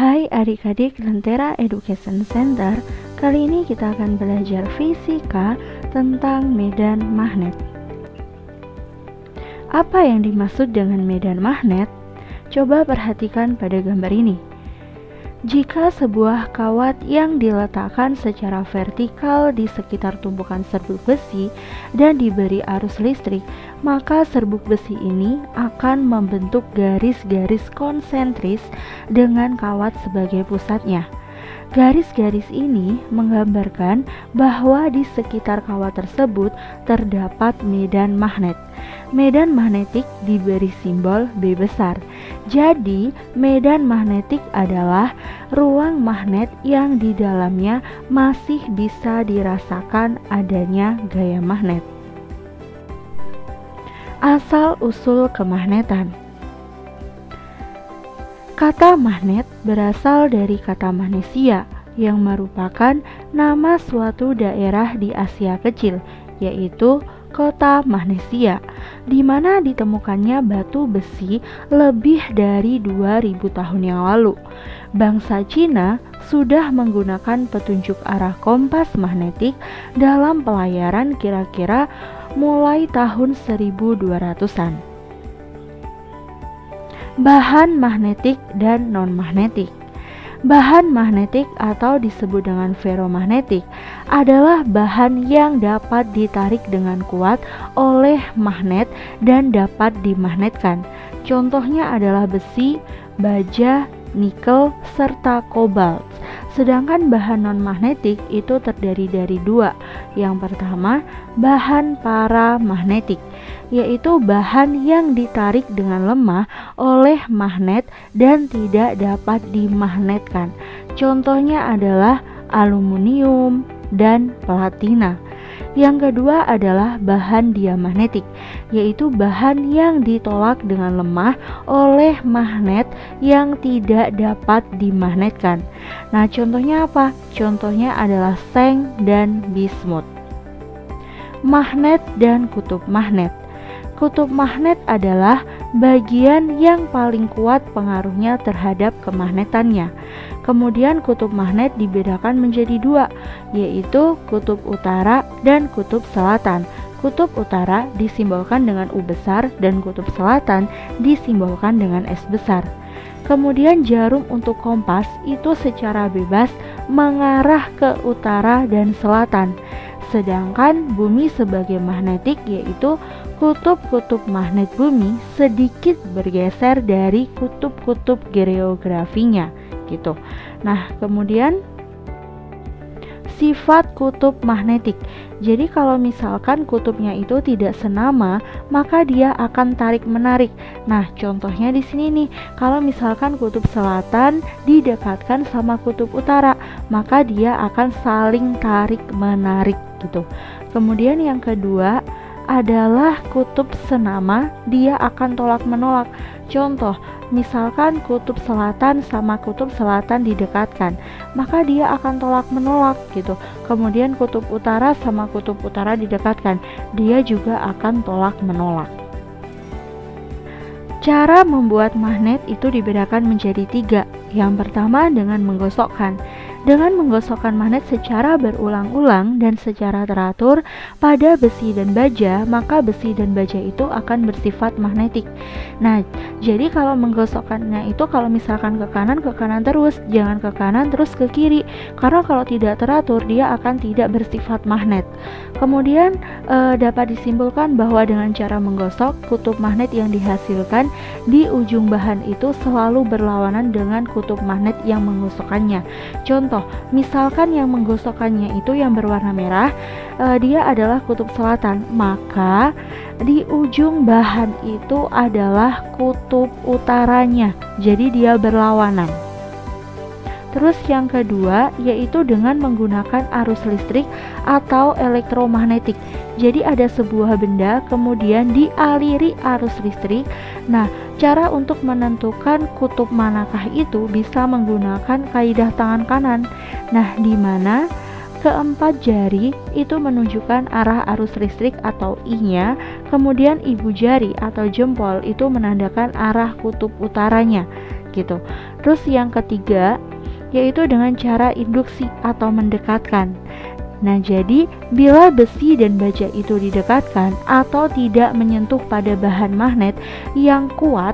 Hai adik-adik Lentera Education Center, kali ini kita akan belajar fisika tentang medan magnet. Apa yang dimaksud dengan medan magnet? Coba perhatikan pada gambar ini. Jika sebuah kawat yang diletakkan secara vertikal di sekitar tumpukan serbuk besi dan diberi arus listrik, maka serbuk besi ini akan membentuk garis-garis konsentris dengan kawat sebagai pusatnya. Garis-garis ini menggambarkan bahwa di sekitar kawat tersebut terdapat medan magnet. Medan magnetik diberi simbol B besar. Jadi, medan magnetik adalah ruang magnet yang di dalamnya masih bisa dirasakan adanya gaya magnet. Asal-usul kemagnetan. Kata magnet berasal dari kata magnesia yang merupakan nama suatu daerah di Asia Kecil, yaitu kota Magnesia, di mana ditemukannya batu besi lebih dari 2000 tahun yang lalu. Bangsa Cina sudah menggunakan petunjuk arah kompas magnetik dalam pelayaran kira-kira mulai tahun 1200-an. Bahan magnetik dan non-magnetik. Bahan magnetik atau disebut dengan ferromagnetik adalah bahan yang dapat ditarik dengan kuat oleh magnet dan dapat dimagnetkan. Contohnya adalah besi, baja, nikel, serta kobalt. Sedangkan bahan non-magnetik itu terdiri dari dua. Yang pertama, bahan paramagnetik, yaitu bahan yang ditarik dengan lemah oleh magnet dan tidak dapat dimagnetkan. Contohnya adalah aluminium dan platina. Yang kedua adalah bahan diamagnetik, yaitu bahan yang ditolak dengan lemah oleh magnet yang tidak dapat dimagnetkan. Nah, contohnya apa? Contohnya adalah seng dan bismut. Magnet dan kutub magnet. Kutub magnet adalah bagian yang paling kuat pengaruhnya terhadap kemagnetannya. Kemudian kutub magnet dibedakan menjadi dua, yaitu kutub utara dan kutub selatan. Kutub utara disimbolkan dengan U besar dan kutub selatan disimbolkan dengan S besar. Kemudian jarum untuk kompas itu secara bebas mengarah ke utara dan selatan. Sedangkan bumi sebagai magnetik, yaitu kutub-kutub magnet bumi sedikit bergeser dari kutub-kutub geografinya gitu. Nah, kemudian sifat kutub magnetik. Jadi kalau misalkan kutubnya itu tidak senama, maka dia akan tarik-menarik. Nah, contohnya di sini nih, kalau misalkan kutub selatan didekatkan sama kutub utara, maka dia akan saling tarik-menarik gitu. Kemudian yang kedua adalah kutub senama, dia akan tolak-menolak. Contoh, misalkan kutub selatan sama kutub selatan didekatkan, maka dia akan tolak-menolak gitu. Kemudian kutub utara sama kutub utara didekatkan, dia juga akan tolak-menolak. Cara membuat magnet itu dibedakan menjadi tiga. Yang pertama dengan menggosokkan. Dengan menggosokkan magnet secara berulang-ulang dan secara teratur pada besi dan baja, maka besi dan baja itu akan bersifat magnetik. Nah, jadi kalau menggosokkannya itu kalau misalkan ke kanan terus, jangan ke kanan terus ke kiri. Karena kalau tidak teratur, dia akan tidak bersifat magnet. Kemudian dapat disimpulkan bahwa dengan cara menggosok, kutub magnet yang dihasilkan di ujung bahan itu selalu berlawanan dengan kutub magnet yang menggosokkannya. Contoh, misalkan yang menggosokkannya itu yang berwarna merah, dia adalah kutub selatan, maka di ujung bahan itu adalah kutub utaranya, jadi dia berlawanan. Terus yang kedua yaitu dengan menggunakan arus listrik atau elektromagnetik. Jadi ada sebuah benda kemudian dialiri arus listrik. Nah, cara untuk menentukan kutub manakah itu bisa menggunakan kaidah tangan kanan. Nah, di mana keempat jari itu menunjukkan arah arus listrik atau I-nya, kemudian ibu jari atau jempol itu menandakan arah kutub utaranya. gitu. Terus yang ketiga yaitu dengan cara induksi atau mendekatkan. Nah, jadi bila besi dan baja itu didekatkan atau tidak menyentuh pada bahan magnet yang kuat,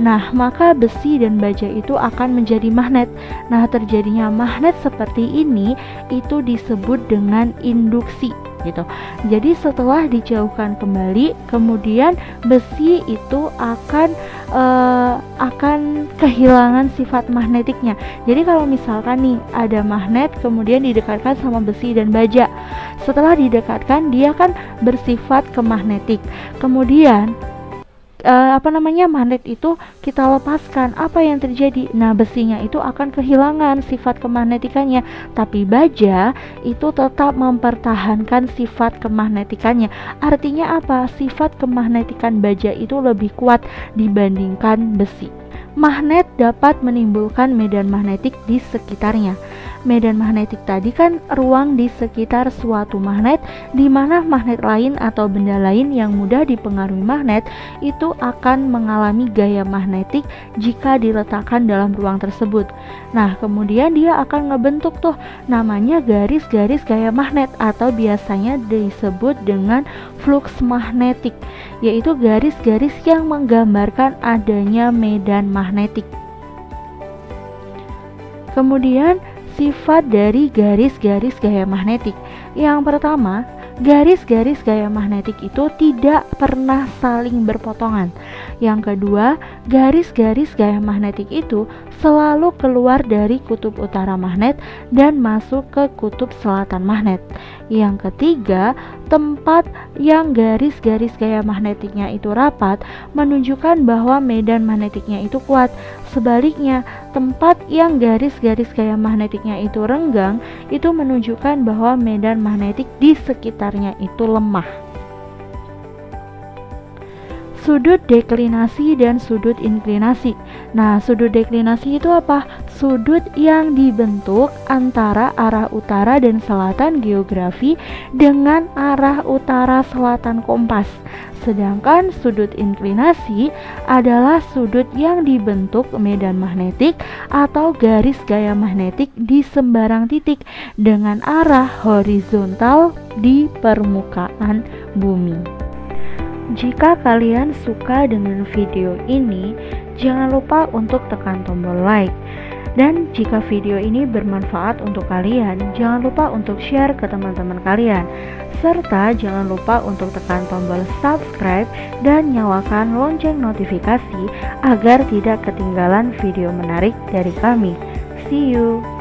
nah maka besi dan baja itu akan menjadi magnet. Nah, terjadinya magnet seperti ini itu disebut dengan induksi gitu. Jadi setelah dijauhkan kembali, kemudian besi itu akan kehilangan sifat magnetiknya. Jadi kalau misalkan nih ada magnet kemudian didekatkan sama besi dan baja, setelah didekatkan dia kan bersifat kemagnetik. Kemudian magnet itu kita lepaskan, apa yang terjadi? Nah, besinya itu akan kehilangan sifat kemagnetikannya, tapi baja itu tetap mempertahankan sifat kemagnetikannya. Artinya apa? Sifat kemagnetikan baja itu lebih kuat dibandingkan besi. Magnet dapat menimbulkan medan magnetik di sekitarnya. Medan magnetik tadi kan ruang di sekitar suatu magnet, di mana magnet lain atau benda lain yang mudah dipengaruhi magnet itu akan mengalami gaya magnetik jika diletakkan dalam ruang tersebut. Nah, kemudian dia akan ngebentuk tuh namanya garis-garis gaya magnet atau biasanya disebut dengan flux magnetik, yaitu garis-garis yang menggambarkan adanya medan magnetik. Kemudian sifat dari garis-garis gaya magnetik. Yang pertama, garis-garis gaya magnetik itu tidak pernah saling berpotongan. Yang kedua, garis-garis gaya magnetik itu selalu keluar dari kutub utara magnet dan masuk ke kutub selatan magnet. Yang ketiga, tempat yang garis-garis gaya magnetiknya itu rapat menunjukkan bahwa medan magnetiknya itu kuat. Sebaliknya, tempat yang garis-garis gaya magnetiknya itu renggang itu menunjukkan bahwa medan magnetik di sekitarnya itu lemah. Sudut deklinasi dan sudut inklinasi. Nah, sudut deklinasi itu apa? Sudut yang dibentuk antara arah utara dan selatan geografi dengan arah utara selatan kompas. Sedangkan sudut inklinasi adalah sudut yang dibentuk medan magnetik atau garis gaya magnetik di sembarang titik dengan arah horizontal di permukaan bumi. Jika kalian suka dengan video ini, jangan lupa untuk tekan tombol like. Dan jika video ini bermanfaat untuk kalian, jangan lupa untuk share ke teman-teman kalian. Serta jangan lupa untuk tekan tombol subscribe dan nyalakan lonceng notifikasi agar tidak ketinggalan video menarik dari kami. See you!